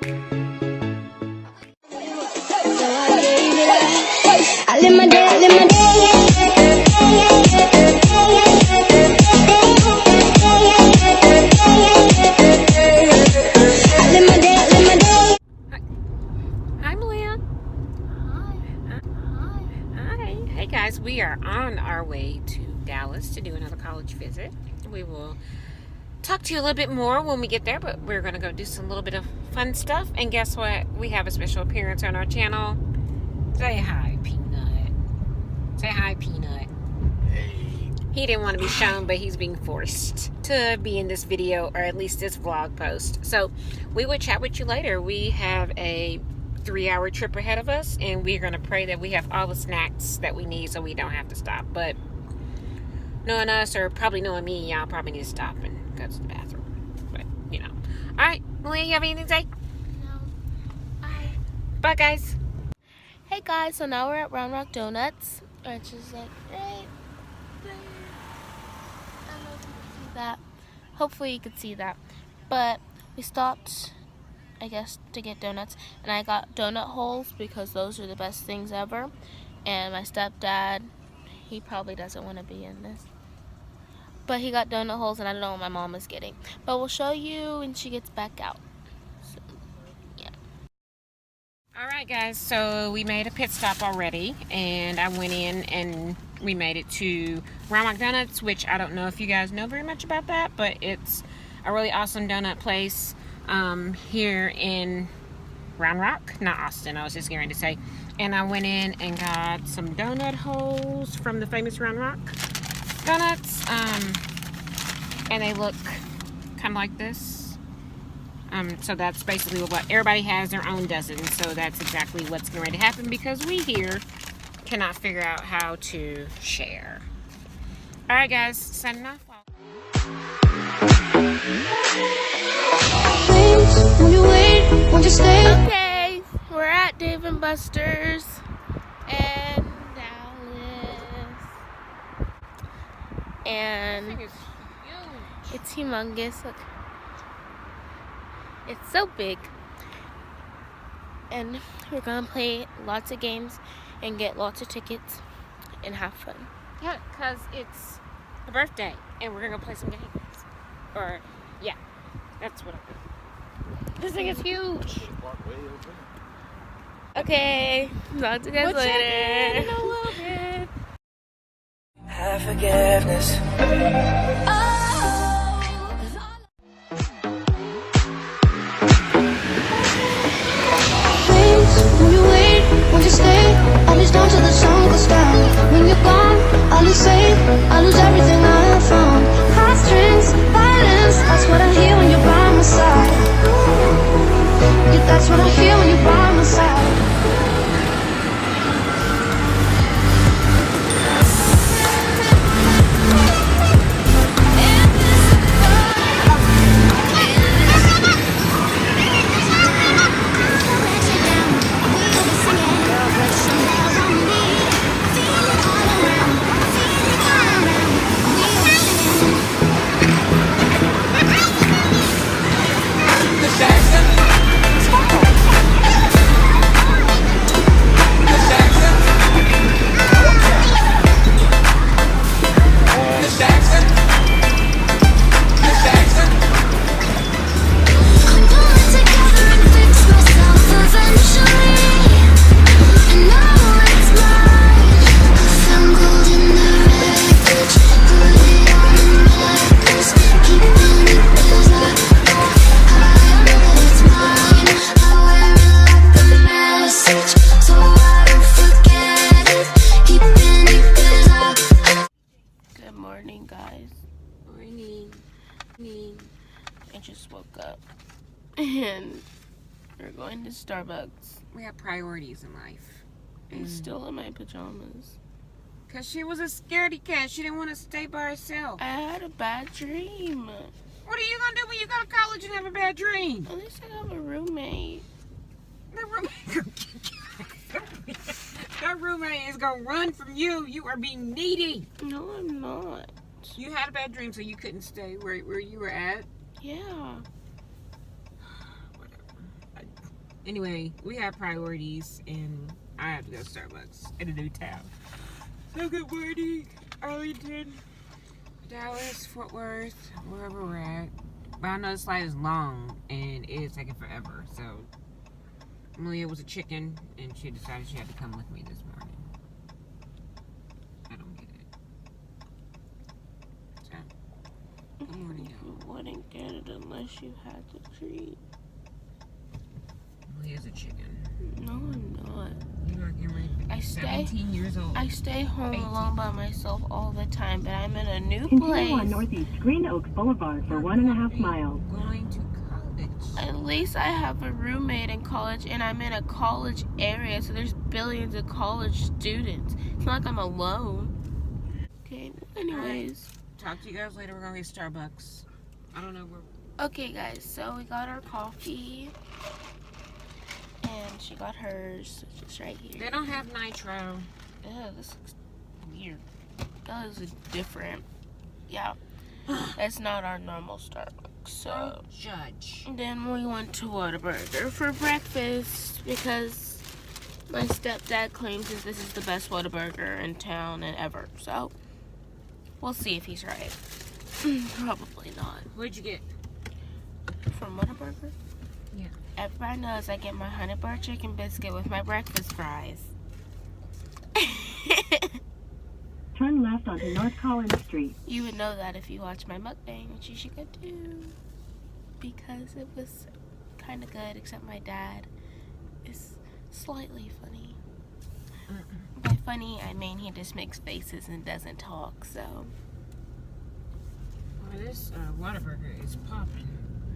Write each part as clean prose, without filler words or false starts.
I live my day, I live my day. I live my day, I live my day. Hi, Maliyah. Hi. Hey, guys. We are on our way to Dallas to do another college visit. We will talk to you a little bit more when we get there, but we're going to go do some little bit of fun stuff. And guess what? We have a special appearance on our channel. Say hi, Peanut. Say hi, Peanut. Hey. He didn't want to be shown, but he's being forced to be in this video, or at least this vlog post. So we will chat with you later. We have a 3-hour trip ahead of us, and we're going to pray that we have all the snacks that we need so we don't have to stop. But knowing us, or probably knowing me, y'all probably need to stop and go to the bathroom. But, you know. Alright, Maliyah, you have anything to say? No. Bye. Bye, guys. Hey guys, so now we're at Round Rock Donuts, which is like right there. I don't know if you can see that. Hopefully you can see that. But we stopped, I guess, to get donuts, and I got donut holes because those are the best things ever. And my stepdad, he probably doesn't want to be in this, but he got donut holes, and I don't know what my mom is getting. But we'll show you when she gets back out. So, yeah. Alright, guys, so we made a pit stop already, and I went in and we made it to Round Rock Donuts, which I don't know if you guys know very much about that, but it's a really awesome donut place here in Round Rock, not Austin, I was just getting ready to say. And I went in and got some donut holes from the famous Round Rock Donuts, and they look kind of like this. So that's basically what everybody has their own dozen. So that's exactly what's going to happen because we here cannot figure out how to share. All right, guys, signing off. Okay, we're at Dave & Buster's in Dallas, and it's humongous. Look. It's so big, and we're gonna play lots of games and get lots of tickets and have fun. Yeah, because it's a birthday, and we're gonna play some games. Or, yeah, that's what I'm doing. This thing is huge. Okay, talk to you guys later. In a little bit. Have forgiveness. Down till the sun goes down. When you're gone, I lose faith, I lose everything I have found. Heartstrings, violence, that's what I hear when you're by my side. Yeah, that's what I hear when you're by my side. I just woke up and we're going to Starbucks. We have priorities in life. I'm still in my pajamas. Because she was a scaredy cat. She didn't want to stay by herself. I had a bad dream. What are you going to do when you go to college and have a bad dream? At least I have a roommate. That roommate is going to run from you. You are being needy. No, I'm not. You had a bad dream, so you couldn't stay where you were at? Yeah. Whatever. Anyway, we have priorities, and I have to go to Starbucks in a new town. So good morning, Arlington, Dallas, Fort Worth, wherever we're at. But I know this flight is long, and it is taking forever. So Maliyah was a chicken, and she decided she had to come with me this morning. I don't get it. So, good morning, y'all. You wouldn't get it unless you had the treat. Maliyah's a chicken. No, I'm not. You are getting ready to be 17 years old. I stay home 18. alone by myself all the time, but I'm in a new Continue place. on Northeast Green Oaks Boulevard for 1.5 miles. Going to college. At least I have a roommate in college, and I'm in a college area, so there's billions of college students. It's not like I'm alone. Okay, anyways. Talk to you guys later. We're going to get Starbucks. I don't know where. Okay, guys, so we got our coffee, and she got hers, which is right here. They don't have nitro. Ew, this looks weird. That is different. Yeah, that's not our normal Starbucks. So Don't judge. then we went to Whataburger for breakfast because my stepdad claims that this is the best Whataburger in town and ever. So we'll see if he's right. Probably not. What'd you get? From Whataburger? Yeah. Everybody knows I get my honey bar chicken biscuit with my breakfast fries. Turn left onto North Collins Street. You would know that if you watch my mukbang, which you should go do. Because it was kind of good, except my dad is slightly funny. By funny, I mean he just makes faces and doesn't talk, so. Well, this Whataburger is popping.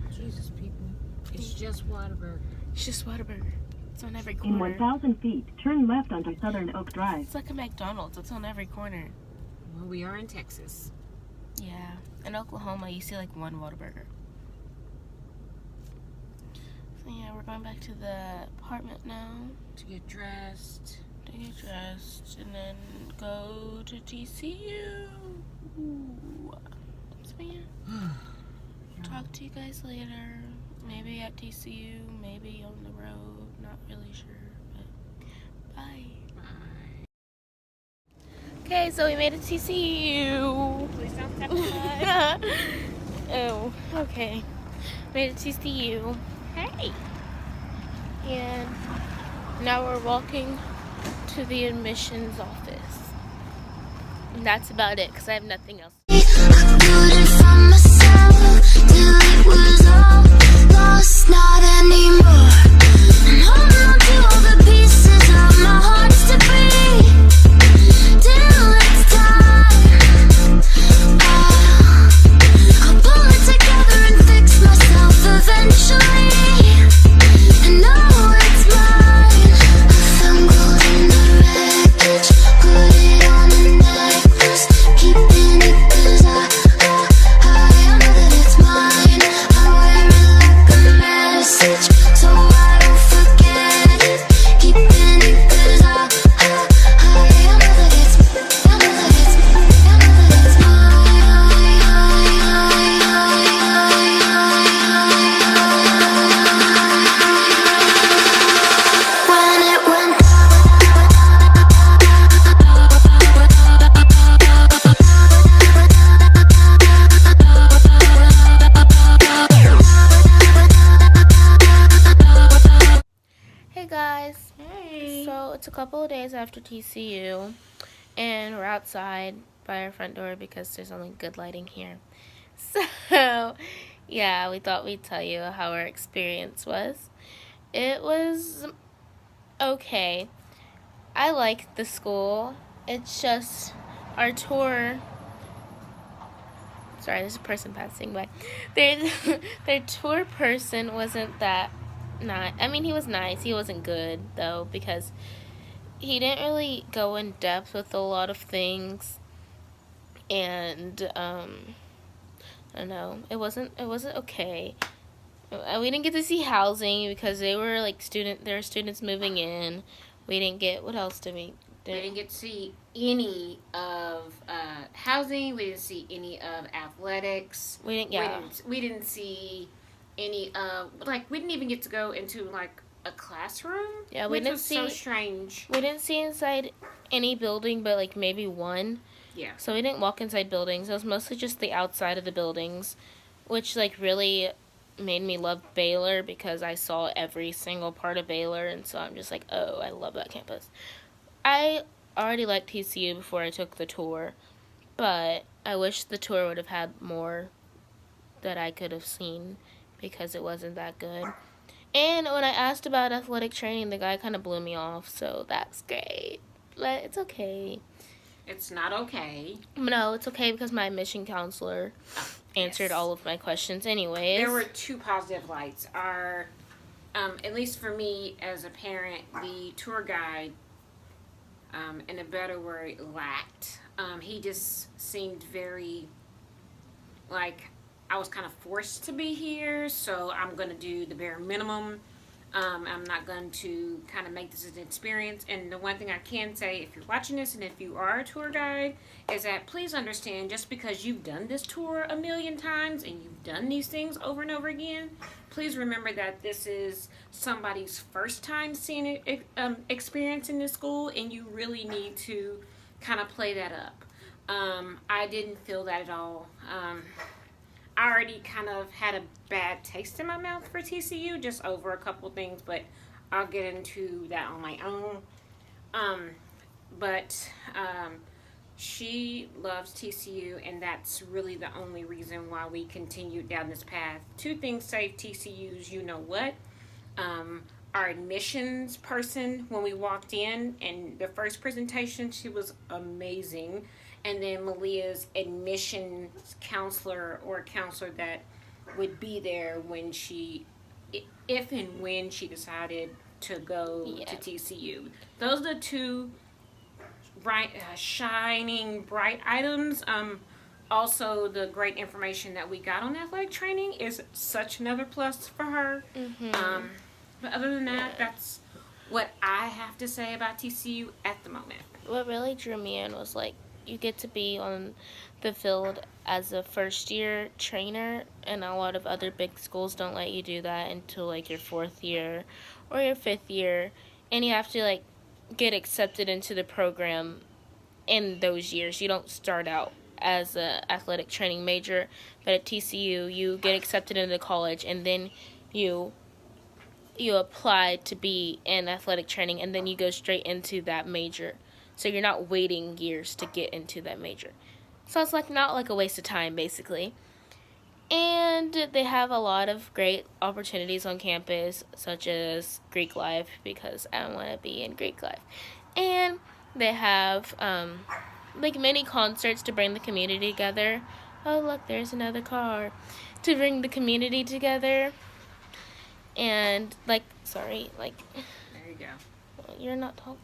Jesus, people. It's just Whataburger. It's just Whataburger. It's on every In corner. 1,000 feet, turn left onto Southern Oak Drive. It's like a McDonald's. It's on every corner. Well, we are in Texas. Yeah. In Oklahoma, you see like one Whataburger. So yeah, we're going back to the apartment now To get dressed. to get dressed and then go to TCU. Ooh. So yeah, talk to you guys later. Maybe at TCU, maybe on the road. Not really sure, but bye. Bye. Okay, so we made it to TCU. Please don't step on the Oh, okay. Made it to TCU. Hey. And now we're walking to the admissions office. And that's about it, because I have nothing else. Couldn't find myself till it was all lost, not anymore. I'm holding on to all the pieces of my heart's debris till it's time. I'll pull it together and fix myself eventually. I know it's mine. I found gold in the wreckage, put it on a necklace, keeping it 'cause I know that it's mine. I wear it like a message, so I don't forget it, keeping it 'cause I know that it's when it went Hey guys. Hey. So it's a couple of days after TCU, and we're outside by our front door because there's only good lighting here. So, yeah, we thought we'd tell you how our experience was. It was okay. I liked the school. It's just our tour. Sorry, there's a person passing by. Their tour person wasn't that nice. I mean, he was nice. He wasn't good though, because he didn't really go in depth with a lot of things, and I don't know. It wasn't okay. We didn't get to see housing because they were like there were students moving in. We didn't get, what else did we? We didn't get to see any of housing. We didn't see any of athletics. We didn't, yeah. We didn't see any of, like, we didn't even get to go into, like, a classroom. Yeah, which was so strange. We didn't see inside any building, but like maybe one. Yeah. So we didn't walk inside buildings. It was mostly just the outside of the buildings, which like really made me love Baylor because I saw every single part of Baylor, and so I'm just like, oh, I love that campus. I already liked TCU before I took the tour, but I wish the tour would have had more that I could have seen because it wasn't that good. And when I asked about athletic training, the guy kind of blew me off, so that's great. But it's okay. It's not okay. No, it's okay because my admission counselor answered all of my questions anyways. There were two positive lights. At least for me as a parent, the tour guide, in a better word, lacked. He just seemed very, like, I was kind of forced to be here, so I'm going to do the bare minimum. I'm not going to kind of make this an experience. And the one thing I can say, if you're watching this and if you are a tour guide, is that please understand, just because you've done this tour a million times and you've done these things over and over again, please remember that this is somebody's first time seeing it, experiencing this school, and you really need to kind of play that up. I didn't feel that at all. I already kind of had a bad taste in my mouth for TCU just over a couple things, but I'll get into that on my own. She loves TCU, and that's really the only reason why we continued down this path. Two things saved TCU's you know what. Our admissions person, when we walked in, and the first presentation, she was amazing. And then Maliyah's admissions counselor, or a counselor that would be there when if and when decided to go to TCU. Those are the two shining bright items. Also, the great information that we got on athletic training is such another plus for her. Mm-hmm. But other than that, that's what I have to say about TCU at the moment. What really drew me in was like, you get to be on the field as a first-year trainer, and a lot of other big schools don't let you do that until like your 4th year or your 5th year, and you have to like get accepted into the program in those years. You don't start out as a athletic training major, but at TCU you get accepted into college, and then you apply to be in athletic training, and then you go straight into that major. So you're not waiting years to get into that major. So it's like not like a waste of time, basically. And they have a lot of great opportunities on campus, such as Greek life, because I want to be in Greek life. And they have like mini concerts to bring the community together. Oh, look, there's another car. To bring the community together. And there you go. You're not talking.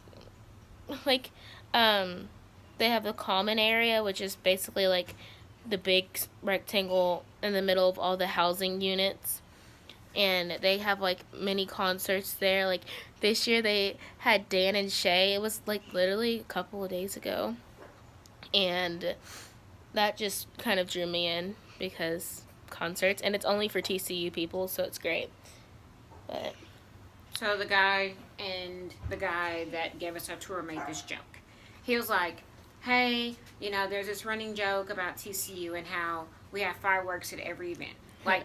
Like, they have the common area, which is basically like the big rectangle in the middle of all the housing units, and they have like mini concerts there. Like this year they had Dan and Shay. It was like literally a couple of days ago, and that just kind of drew me in because concerts, and it's only for TCU people, so it's great. But so the guy that gave us our tour made this joke. He was like, hey, there's this running joke about TCU and how we have fireworks at every event. Like,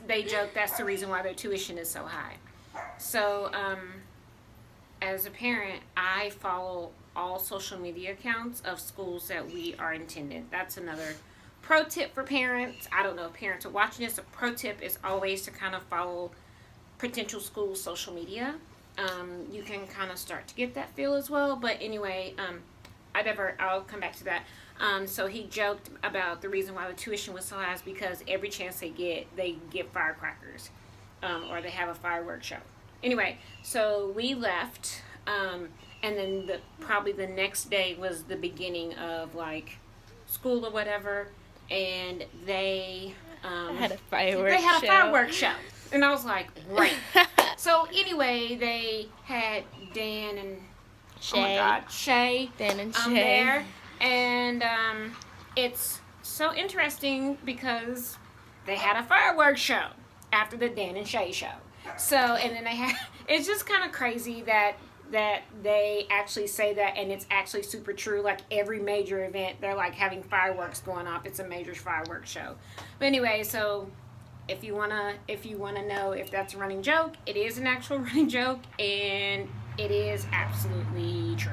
they joke that's the reason why their tuition is so high. So, as a parent, I follow all social media accounts of schools that we are attending. That's another pro tip for parents. I don't know if parents are watching this. A pro tip is always to kind of follow potential schools' social media. You can kind of start to get that feel as well. But anyway, I'll come back to that. So he joked about the reason why the tuition was so high is because every chance they get firecrackers, or they have a fireworks show. Anyway, so we left, and then probably the next day was the beginning of like school or whatever, and they had a fireworks show. And I was like, great. So anyway, they had Dan and Shay Dan and Shay there, and it's so interesting because they had a fireworks show after the Dan and Shay show. So, and then they have, it's just kind of crazy that they actually say that, and it's actually super true. Like every major event, they're like having fireworks going off. It's a major fireworks show. But anyway, so if you wanna know if that's a running joke, it is an actual running joke, and it is absolutely true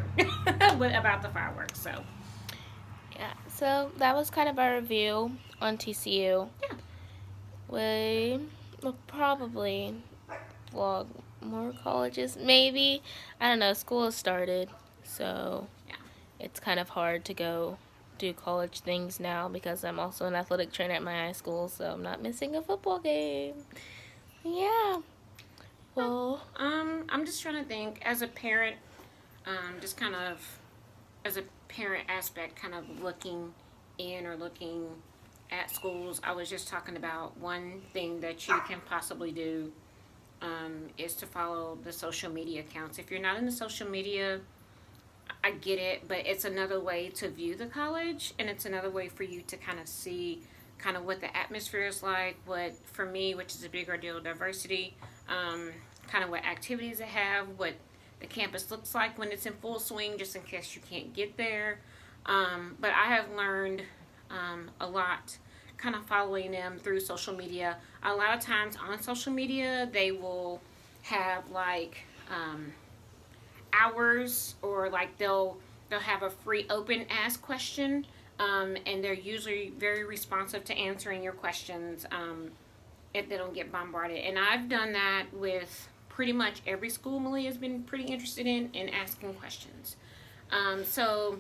about the fireworks. So Yeah, so that was kind of our review on TCU. yeah. We will probably vlog more colleges, maybe. I don't know, school has started, so Yeah. it's kind of hard to go do college things now because I'm also an athletic trainer at my high school, so I'm not missing a football game. Yeah. Well, I'm just trying to think as a parent, just kind of as a parent aspect, kind of looking in or looking at schools. I was just talking about one thing that you can possibly do is to follow the social media accounts. If you're not in the social media, I get it, but it's another way to view the college, and it's another way for you to kind of see kind of what the atmosphere is like, what, for me, which is a bigger deal, diversity, kind of what activities they have, what the campus looks like when it's in full swing, just in case you can't get there. But I have learned a lot kind of following them through social media. A lot of times on social media, they will have like hours, or like they'll have a free open ask question, and they're usually very responsive to answering your questions if they don't get bombarded. And I've done that with pretty much every school Maliyah has been pretty interested in asking questions. So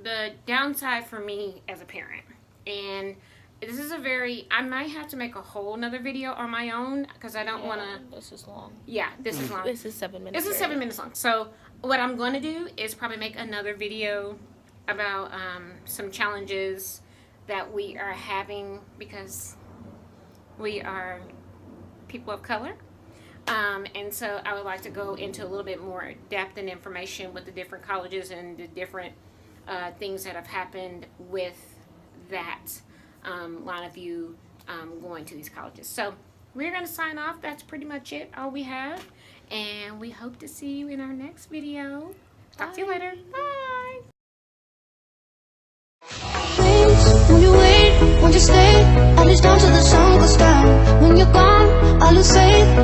the downside for me as a parent, and this is I might have to make a whole nother video on my own because I don't want to. this is long. Yeah, this is long. This is 7 minutes. This is 7 minutes long. So what I'm going to do is probably make another video about some challenges that we are having because we are people of color. And so I would like to go into a little bit more depth and information with the different colleges and the different things that have happened with that line of view going to these colleges. So we're going to sign off. That's pretty much it, all we have. And we hope to see you in our next video. Talk to you later. Bye. Please, won't you wait, won't you stay? At least until the sun goes down. When you're gone, I lose faith.